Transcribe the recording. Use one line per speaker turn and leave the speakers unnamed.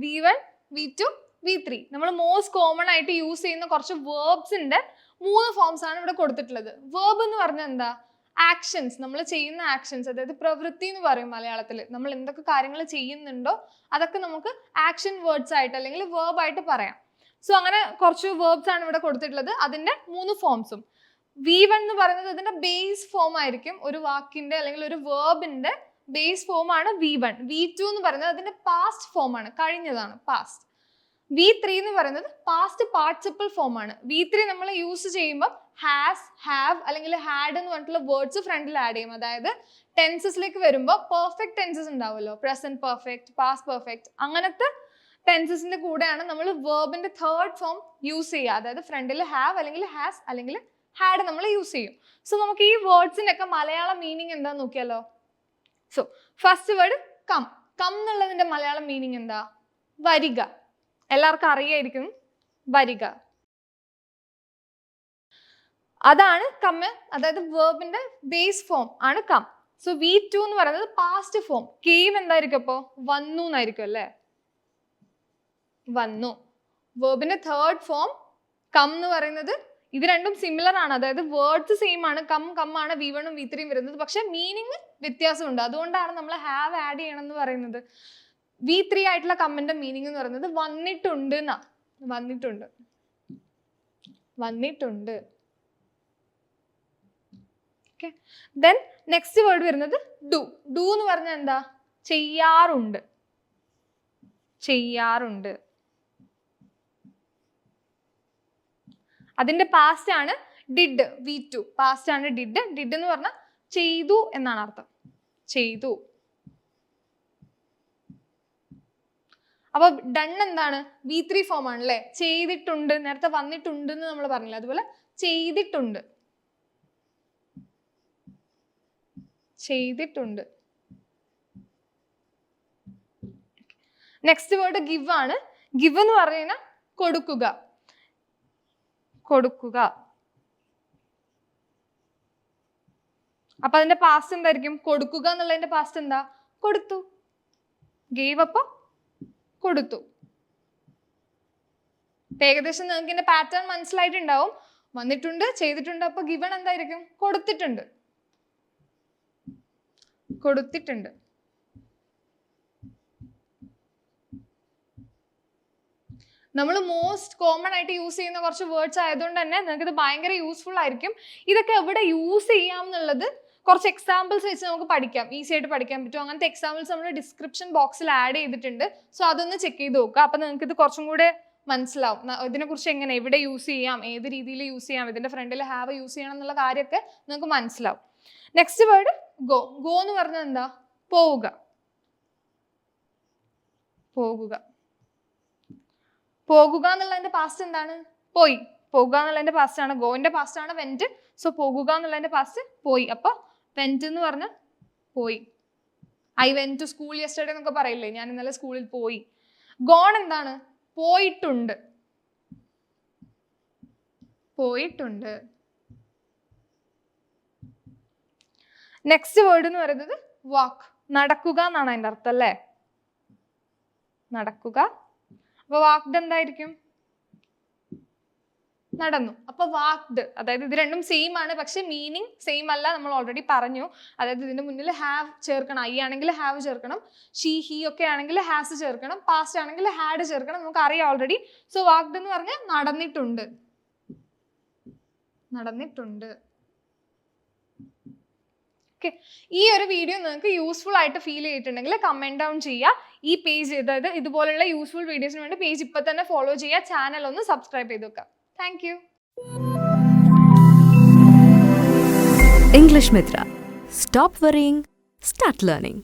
V1, V2, V3. നമ്മൾ most common ആയിട്ട് use ചെയ്യുന്ന കുറച്ച് വേർബ്സിന്റെ 3 ഫോംസ് ആണ് ഇവിടെ കൊടുത്തിട്ടുള്ളത്. വേർബ് എന്ന് പറഞ്ഞാൽ എന്താ? ആക്ഷൻസ്, നമ്മൾ ചെയ്യുന്ന ആക്ഷൻസ്, അതായത് പ്രവൃത്തി എന്ന് പറയും മലയാളത്തിൽ. നമ്മൾ എന്തൊക്കെ കാര്യങ്ങൾ ചെയ്യുന്നുണ്ടോ അതൊക്കെ നമുക്ക് ആക്ഷൻ വേർഡ്സ് ആയിട്ട് അല്ലെങ്കിൽ വേർബ് ആയിട്ട് പറയാം. സോ അങ്ങനെ കുറച്ച് വേർബ്സ് ആണ് ഇവിടെ കൊടുത്തിട്ടുള്ളത്, അതിന്റെ 3 ഫോംസും. V1 എന്ന് പറയുന്നത് ഇതിന്റെ ബേസ് ഫോം ആയിരിക്കും, ഒരു വാക്കിന്റെ അല്ലെങ്കിൽ ഒരു വേർബിന്റെ ബേസ് ഫോം ആണ് V1. V2 എന്ന് പറയുന്നത് അതിന്റെ പാസ്റ്റ് ഫോം ആണ്, കഴിഞ്ഞതാണ്, പാസ്റ്റ്. V3 എന്ന് പറയുന്നത് പാസ്റ്റ് പാർട്ടിസിപ്പിൾ ഫോം ആണ്. V3 നമ്മൾ യൂസ് ചെയ്യുമ്പോൾ ഹാസ്, ഹാവ് അല്ലെങ്കിൽ ഹാഡ് എന്ന് പറഞ്ഞിട്ടുള്ള വേർഡ്സ് ഫ്രണ്ടിൽ ആഡ് ചെയ്യും. അതായത് ടെൻസസിലേക്ക് വരുമ്പോൾ പെർഫെക്റ്റ് ടെൻസസ് ഉണ്ടാവുമല്ലോ, പ്രസന്റ് പെർഫെക്റ്റ്, പാസ്റ്റ് പെർഫെക്റ്റ്, അങ്ങനത്തെ ടെൻസസിന്റെ കൂടെയാണ് നമ്മൾ വേർബിന്റെ തേർഡ് ഫോം യൂസ് ചെയ്യുക. അതായത് ഫ്രണ്ടിൽ ഹാവ് അല്ലെങ്കിൽ ഹാസ് അല്ലെങ്കിൽ ഹാഡ് നമ്മൾ യൂസ് ചെയ്യും. സോ നമുക്ക് ഈ വേർഡ്സിന്റെ ഒക്കെ മലയാളം മീനിങ് എന്താന്ന് നോക്കിയാലോ. So first word come. Come എന്നുള്ളതിന്റെ മലയാളം മീനിങ് എന്താ? വരിക. എല്ലാവർക്കും അറിയായിരിക്കും, വരിക. അതാണ് കം, അതായത് വേർബിന്റെ ബേസ് ഫോം ആണ് കം. സോ V2 എന്ന് പറയുന്നത് പാസ്റ്റ് ഫോം. കെയിം എന്തായിരിക്കും അപ്പോ? വന്നു എന്നായിരിക്കും അല്ലേ, വന്നു. വേർബിന്റെ തേർഡ് ഫോം കം എന്ന് പറയുന്നത്, ഇത് രണ്ടും സിമിലർ ആണ്, അതായത് വേർഡ്സ് സെയിം ആണ്. കം കം ആണ് V1 ഉം V3 ഉം വരുന്നത്, പക്ഷെ മീനിങ് വ്യത്യാസമുണ്ട്. അതുകൊണ്ടാണ് നമ്മൾ ഹാവ് ആഡ് ചെയ്യണം എന്ന് പറയുന്നത്. V3 ആയിട്ടുള്ള കമ്മിന്റെ മീനിങ് എന്ന് പറയുന്നത് വന്നിട്ടുണ്ട് എന്നാ, വന്നിട്ടുണ്ട്, വന്നിട്ടുണ്ട്. ഓക്കെ. ദെൻ നെക്സ്റ്റ് വേർഡ് വരുന്നത് ഡു. ഡു എന്ന് പറഞ്ഞാൽ എന്താ? ചെയ്യാറുണ്ട്, ചെയ്യാറുണ്ട്. അതിന്റെ പാസ്റ്റ് ആണ് ഡിഡ്. V2 പാസ്റ്റ് ആണ് ഡിഡ്. ഡിഡ് എന്ന് പറഞ്ഞാൽ ചെയ്തു എന്നാണ് അർത്ഥം, ചെയ്തു. അപ്പൊ ഡൺ എന്താണ്? V3 ഫോം ആണല്ലേ, ചെയ്തിട്ടുണ്ട്. നേരത്തെ വന്നിട്ടുണ്ട് എന്ന് നമ്മൾ പറഞ്ഞില്ല, അതുപോലെ ചെയ്തിട്ടുണ്ട്, ചെയ്തിട്ടുണ്ട്. നെക്സ്റ്റ് വേർഡ് ഗിവ് ആണ്. ഗിവ് എന്ന് പറയുന്നത് കൊടുക്കുക, കൊടുക്കുക. അപ്പൊ അതിന്റെ പാസ്റ്റ് എന്തായിരിക്കും? കൊടുക്കുക എന്നുള്ളതിന്റെ പാസ്റ്റ് എന്താ? കൊടുത്തു. ഗേവ് അപ്പൊ കൊടുത്തു. ഏകദേശം നിങ്ങൾക്ക് ഇതിന്റെ പാറ്റേൺ മനസ്സിലായിട്ടുണ്ടാവും. വന്നിട്ടുണ്ട്, ചെയ്തിട്ടുണ്ട്, അപ്പൊ ഗിവൺ എന്തായിരിക്കും? കൊടുത്തിട്ടുണ്ട്, കൊടുത്തിട്ടുണ്ട്. നമ്മൾ മോസ്റ്റ് കോമൺ ആയിട്ട് യൂസ് ചെയ്യുന്ന കുറച്ച് വേർഡ്സ് ആയതുകൊണ്ട് തന്നെ നിങ്ങൾക്ക് ഇത് ഭയങ്കര യൂസ്ഫുൾ ആയിരിക്കും. ഇതൊക്കെ എവിടെ യൂസ് ചെയ്യാം എന്നുള്ളത് കുറച്ച് എക്സാമ്പിൾസ് വെച്ച് നമുക്ക് പഠിക്കാം, ഈസി ആയിട്ട് പഠിക്കാൻ പറ്റും. അങ്ങനത്തെ എക്സാമ്പിൾസ് നമ്മൾ ഡിസ്ക്രിപ്ഷൻ ബോക്സിൽ ആഡ് ചെയ്തിട്ടുണ്ട്. സോ അതൊന്ന് ചെക്ക് ചെയ്ത് നോക്കുക. അപ്പൊ നിങ്ങൾക്ക് ഇത് കുറച്ചും കൂടെ മനസ്സിലാവും, ഇതിനെക്കുറിച്ച് എങ്ങനെ, എവിടെ യൂസ് ചെയ്യാം, ഏത് രീതിയിൽ യൂസ് ചെയ്യാം, ഇതിന്റെ ഫ്രണ്ടിൽ ഹാവ് യൂസ് ചെയ്യണം എന്നുള്ള കാര്യമൊക്കെ നിങ്ങൾക്ക് മനസ്സിലാവും. Next word go. ഗോ എന്ന് പറഞ്ഞാൽ എന്താ? പോവുക, പോകുക. പോകുക എന്നുള്ളതിന്റെ പാസ്റ്റ് എന്താണ്? പോയി. പോകുക എന്നുള്ളതിന്റെ പാസ്റ്റ് ആണ്, ഗോന്റെ പാസ്റ്റ് ആണ് വെന്റ്. സോ പോകുക എന്നുള്ളതിന്റെ പാസ്റ്റ് പോയി. അപ്പൊ വെന്റ് എന്ന് പറഞ്ഞാൽ പോയി. I went to school yesterday എന്നൊക്കെ പറയില്ലേ, ഞാൻ ഇന്നലെ സ്കൂളിൽ പോയി. ഗോൺ എന്താണ്? പോയിട്ടുണ്ട്, പോയിട്ടുണ്ട്. നെക്സ്റ്റ് വേർഡ് എന്ന് പറയുന്നത് വാക്ക്. നടക്കുക എന്നാണ് അതിന്റെ അർത്ഥം അല്ലേ, നടക്കുക. അപ്പൊ വാക്ഡ് എന്തായിരിക്കും? നടന്നു. അപ്പൊ വാക്ഡ്, അതായത് ഇത് രണ്ടും സെയിം ആണ്, പക്ഷെ മീനിങ് സെയിം അല്ല. നമ്മൾ ഓൾറെഡി പറഞ്ഞു, അതായത് ഇതിന്റെ മുന്നിൽ ഹാവ് ചേർക്കണം. ഐ ആണെങ്കിൽ ഹാവ് ചേർക്കണം, ഷീ ഹി ഒക്കെ ആണെങ്കിൽ ഹാസ് ചേർക്കണം, പാസ്റ്റ് ആണെങ്കിൽ ഹാഡ് ചേർക്കണം. നമുക്ക് അറിയാം ഓൾറെഡി. സോ വാക്ഡ് എന്ന് പറഞ്ഞാൽ നടന്നിട്ടുണ്ട്, നടന്നിട്ടുണ്ട്. ഓക്കെ. ഈ ഒരു വീഡിയോ നിങ്ങൾക്ക് യൂസ്ഫുൾ ആയിട്ട് ഫീൽ ചെയ്തിട്ടുണ്ടെങ്കിൽ കമന്റ് ഡൗൺ ചെയ്യുക. ഈ പേജ്, അതായത് ഇതുപോലുള്ള യൂസ്ഫുൾ വീഡിയോസിന് വേണ്ടി പേജ് ഇപ്പൊ തന്നെ ഫോളോ ചെയ്യുക. ചാനൽ ഒന്ന് സബ്സ്ക്രൈബ് ചെയ്ത് വെക്കുക. Thank you.
English Mitra. Stop worrying, start learning.